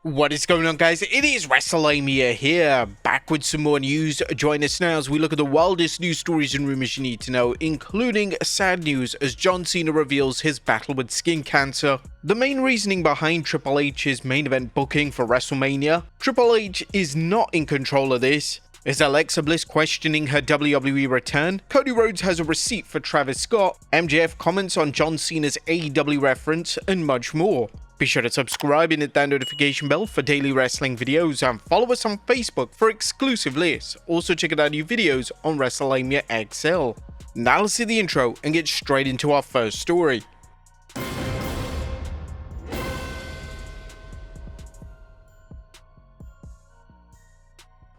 What is going on, guys? It is Wrestlelamia here, back with some more news. Join us now as we look at the wildest news stories and rumors you need to know, including sad news as John Cena reveals his battle with skin cancer, the main reasoning behind Triple H's main event booking for WrestleMania, Triple H is not in control of this, is Alexa Bliss questioning her WWE return, Cody Rhodes has a receipt for Travis Scott, MJF comments on John Cena's AEW reference, and much more. Be sure to subscribe and hit that notification bell for daily wrestling videos, and follow us on Facebook for exclusive lists. Also check out our new videos on Wrestlelamia XL. Now let's see the intro and get straight into our first story.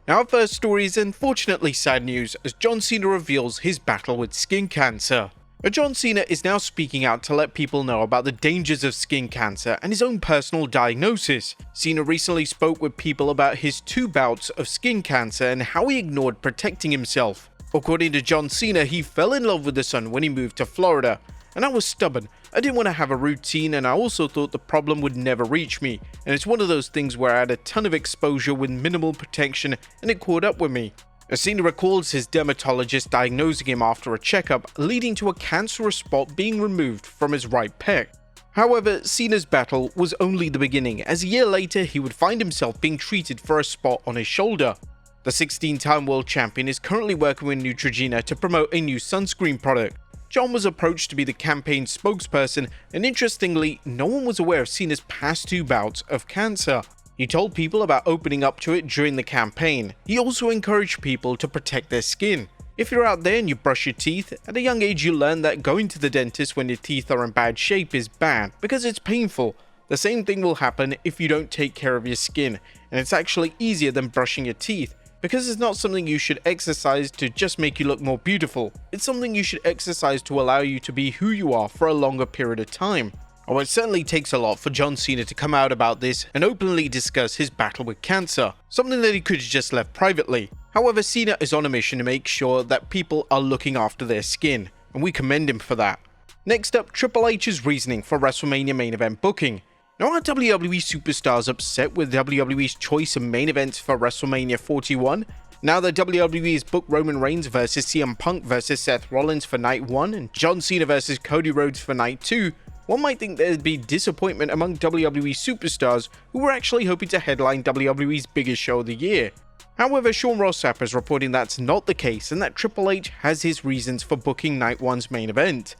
Now our first story is unfortunately sad news as John Cena reveals his battle with skin cancer. John Cena is now speaking out to let people know about the dangers of skin cancer and his own personal diagnosis. Cena recently spoke with people about his 2 bouts of skin cancer and how he ignored protecting himself. According to John Cena, he fell in love with the sun when he moved to Florida. And I was stubborn. I didn't want to have a routine, and I also thought the problem would never reach me. And it's one of those things where I had a ton of exposure with minimal protection and it caught up with me. Cena recalls his dermatologist diagnosing him after a checkup, leading to a cancerous spot being removed from his right pec. However, Cena's battle was only the beginning, as a year later he would find himself being treated for a spot on his shoulder. The 16-time world champion is currently working with Neutrogena to promote a new sunscreen product. John was approached to be the campaign's spokesperson, and interestingly, no one was aware of Cena's past 2 bouts of cancer. He told people about opening up to it during the campaign. He also encouraged people to protect their skin. If you're out there and you brush your teeth, at a young age you learn that going to the dentist when your teeth are in bad shape is bad because it's painful. The same thing will happen if you don't take care of your skin, and it's actually easier than brushing your teeth because it's not something you should exercise to just make you look more beautiful. It's something you should exercise to allow you to be who you are for a longer period of time. Oh, it certainly takes a lot for John Cena to come out about this and openly discuss his battle with cancer, something that he could have just left privately. However, Cena is on a mission to make sure that people are looking after their skin, and we commend him for that. Next up, Triple H's reasoning for WrestleMania main event booking. Now, are WWE superstars upset with WWE's choice of main events for WrestleMania 41? Now that WWE has booked Roman Reigns vs CM Punk vs Seth Rollins for night 1 and John Cena vs Cody Rhodes for night 2, one might think there'd be disappointment among WWE superstars who were actually hoping to headline WWE's biggest show of the year. However, Sean Ross Sapp is reporting that's not the case and that Triple H has his reasons for booking night 1's main event.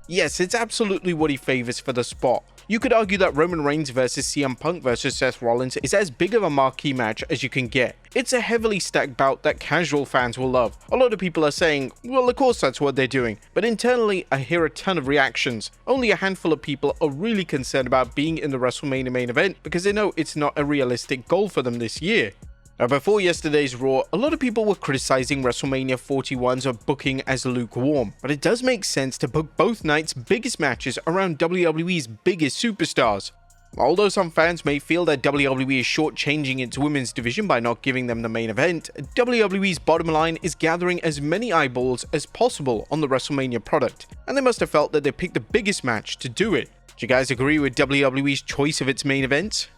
Yes, it's absolutely what he favors for the spot. You could argue that Roman Reigns vs CM Punk vs Seth Rollins is as big of a marquee match as you can get. It's a heavily stacked bout that casual fans will love. A lot of people are saying, well, of course that's what they're doing. But internally, I hear a ton of reactions. Only a handful of people are really concerned about being in the WrestleMania main event because they know it's not a realistic goal for them this year. Now, before yesterday's Raw, a lot of people were criticizing WrestleMania 41's booking as lukewarm, but it does make sense to book both nights' biggest matches around WWE's biggest superstars. Although some fans may feel that WWE is shortchanging its women's division by not giving them the main event, WWE's bottom line is gathering as many eyeballs as possible on the WrestleMania product, and they must have felt that they picked the biggest match to do it. Do you guys agree with WWE's choice of its main event?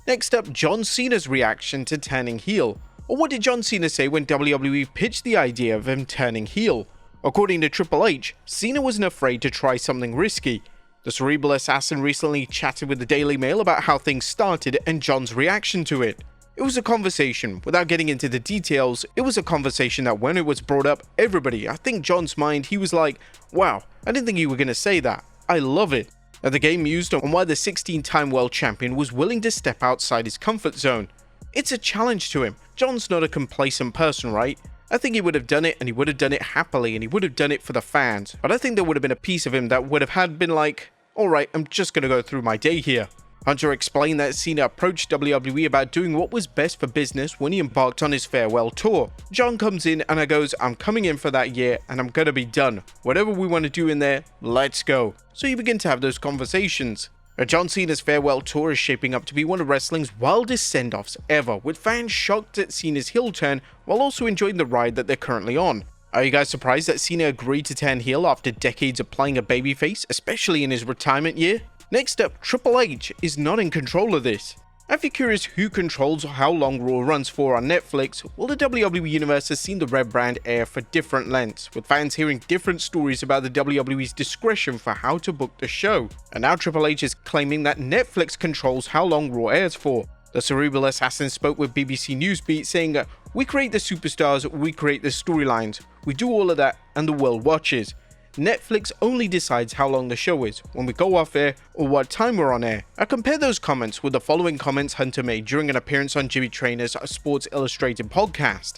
Next up, John Cena's reaction to turning heel. Or what did John Cena say when WWE pitched the idea of him turning heel? According to Triple H, Cena wasn't afraid to try something risky. The cerebral assassin recently chatted with the Daily Mail about how things started and John's reaction to it. It was a conversation. Without getting into the details, it was a conversation that when it was brought up, everybody, I think John's mind, he was like, wow, I didn't think you were going to say that. I love it. Now, the game mused on why the 16-time world champion was willing to step outside his comfort zone. It's a challenge to him. John's not a complacent person, right? I think he would have done it, and he would have done it happily, and he would have done it for the fans. But I think there would have been a piece of him that would have been like, alright, I'm just gonna go through my day here. Hunter explained that Cena approached WWE about doing what was best for business when he embarked on his farewell tour. John comes in and I goes, I'm coming in for that year and I'm gonna be done. Whatever we want to do in there, let's go. So you begin to have those conversations. John Cena's farewell tour is shaping up to be one of wrestling's wildest send-offs ever, with fans shocked at Cena's heel turn while also enjoying the ride that they're currently on. Are you guys surprised that Cena agreed to turn heel after decades of playing a babyface, especially in his retirement year? Next up, Triple H is not in control of this. If you're curious who controls how long Raw runs for on Netflix, well, the WWE Universe has seen the red brand air for different lengths, with fans hearing different stories about the WWE's discretion for how to book the show. And now Triple H is claiming that Netflix controls how long Raw airs for. The cerebral assassin spoke with BBC Newsbeat saying, "We create the superstars, we create the storylines, we do all of that and the world watches. Netflix only decides how long the show is, when we go off air, or what time we're on air." I compare those comments with the following comments Hunter made during an appearance on Jimmy Trainor's Sports Illustrated podcast.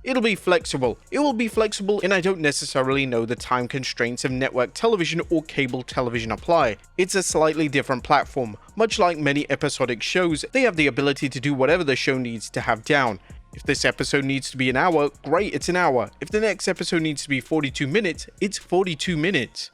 "It'll be flexible. It will be flexible, and I don't necessarily know the time constraints of network television or cable television apply. It's a slightly different platform. Much like many episodic shows, they have the ability to do whatever the show needs to have down. If this episode needs to be an hour, great, it's an hour. If the next episode needs to be 42 minutes, it's 42 minutes.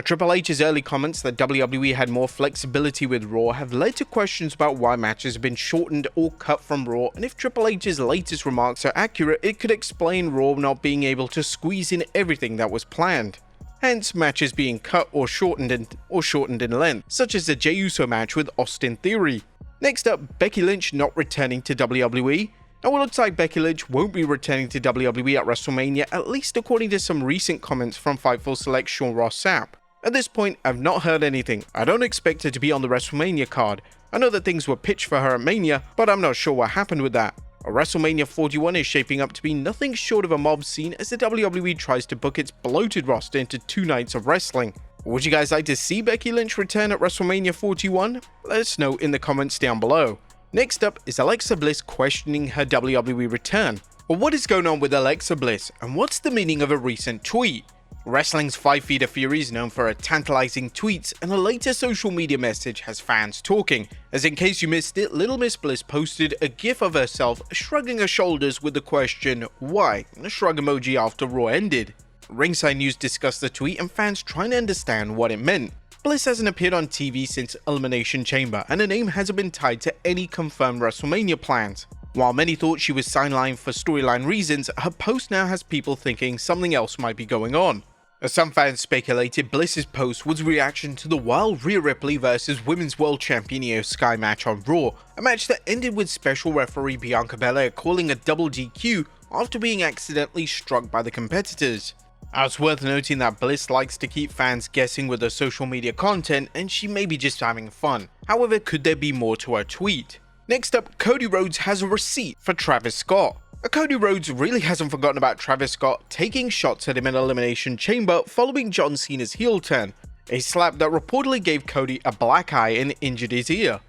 Triple H's early comments that WWE had more flexibility with Raw have led to questions about why matches have been shortened or cut from Raw, and if Triple H's latest remarks are accurate, it could explain Raw not being able to squeeze in everything that was planned. Hence, matches being cut or shortened in length, such as the Jey Uso match with Austin Theory. Next up, Becky Lynch not returning to WWE. Now, it looks like Becky Lynch won't be returning to WWE at WrestleMania, at least according to some recent comments from Fightful Select Sean Ross Sapp. At this point, I've not heard anything. I don't expect her to be on the WrestleMania card. I know that things were pitched for her at Mania, but I'm not sure what happened with that. WrestleMania 41 is shaping up to be nothing short of a mob scene as the WWE tries to book its bloated roster into 2 nights of wrestling. Would you guys like to see Becky Lynch return at WrestleMania 41? Let us know in the comments down below. Next up is Alexa Bliss questioning her WWE return. Well, what is going on with Alexa Bliss, and what's the meaning of a recent tweet? Wrestling's 5 Feet of Fury is known for her tantalizing tweets, and a later social media message has fans talking. As in case you missed it, Little Miss Bliss posted a gif of herself shrugging her shoulders with the question, "Why?" and a shrug emoji after Raw ended. Ringside News discussed the tweet and fans trying to understand what it meant. Bliss hasn't appeared on TV since Elimination Chamber, and her name hasn't been tied to any confirmed WrestleMania plans. While many thought she was sidelined for storyline reasons, her post now has people thinking something else might be going on. As some fans speculated, Bliss's post was a reaction to the wild Rhea Ripley vs Women's World Champion Io Sky match on Raw, a match that ended with special referee Bianca Belair calling a double DQ after being accidentally struck by the competitors. Now, it's worth noting that Bliss likes to keep fans guessing with her social media content, and she may be just having fun. However, could there be more to her tweet? Next up, Cody Rhodes has a receipt for Travis Scott. Cody Rhodes really hasn't forgotten about Travis Scott taking shots at him in Elimination Chamber following John Cena's heel turn, a slap that reportedly gave Cody a black eye and injured his ear.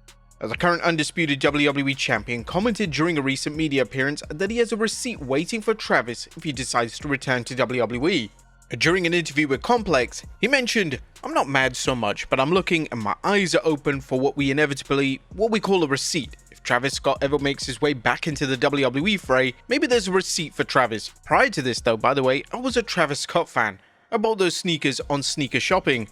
The current undisputed WWE champion commented during a recent media appearance that he has a receipt waiting for Travis if he decides to return to WWE. During an interview with Complex, he mentioned, "I'm not mad so much, but I'm looking and my eyes are open for what we call a receipt. If Travis Scott ever makes his way back into the WWE fray, maybe there's a receipt for Travis." Prior to this though, by the way, I was a Travis Scott fan. I bought those sneakers on Sneaker Shopping.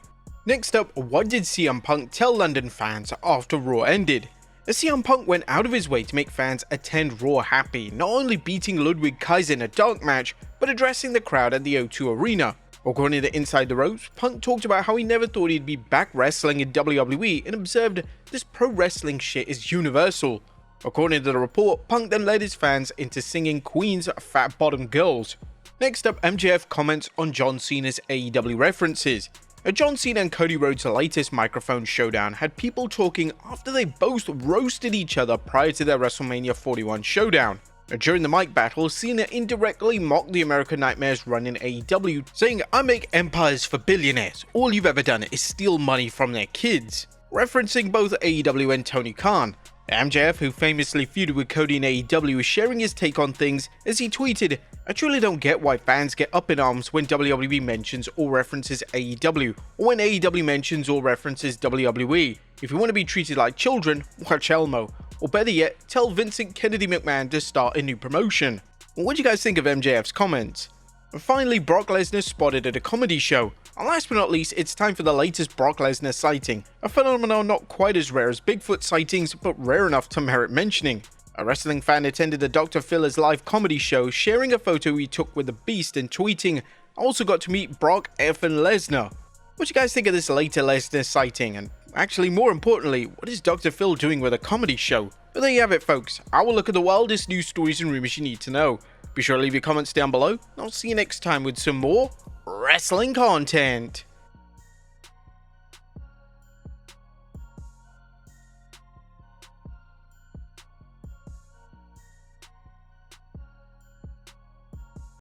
Next up, what did CM Punk tell London fans after Raw ended? CM Punk went out of his way to make fans attend Raw happy, not only beating Ludwig Kaiser in a dark match, but addressing the crowd at the O2 Arena. According to Inside the Ropes, Punk talked about how he never thought he'd be back wrestling in WWE and observed, "This pro wrestling shit is universal." According to the report, Punk then led his fans into singing Queen's Fat Bottom Girls. Next up, MJF comments on John Cena's AEW references. John Cena and Cody Rhodes' latest microphone showdown had people talking after they both roasted each other prior to their WrestleMania 41 showdown. During the mic battle, Cena indirectly mocked the American Nightmare's run in AEW, saying, "I make empires for billionaires. All you've ever done is steal money from their kids," referencing both AEW and Tony Khan. MJF, who famously feuded with Cody in AEW, is sharing his take on things as he tweeted, "I truly don't get why fans get up in arms when WWE mentions or references AEW, or when AEW mentions or references WWE. If you want to be treated like children, watch Elmo. Or better yet, tell Vincent Kennedy McMahon to start a new promotion." What do you guys think of MJF's comments? And finally, Brock Lesnar spotted at a comedy show. And last but not least, it's time for the latest Brock Lesnar sighting, a phenomenon not quite as rare as Bigfoot sightings, but rare enough to merit mentioning. A wrestling fan attended the Dr. Phil's live comedy show, sharing a photo he took with the Beast and tweeting, "I also got to meet Brock effing Lesnar." What do you guys think of this later Lesnar sighting? And actually, more importantly, what is Dr. Phil doing with a comedy show? But there you have it, folks. I will look at the wildest news stories and rumors you need to know. Be sure to leave your comments down below, and I'll see you next time with some more wrestling content.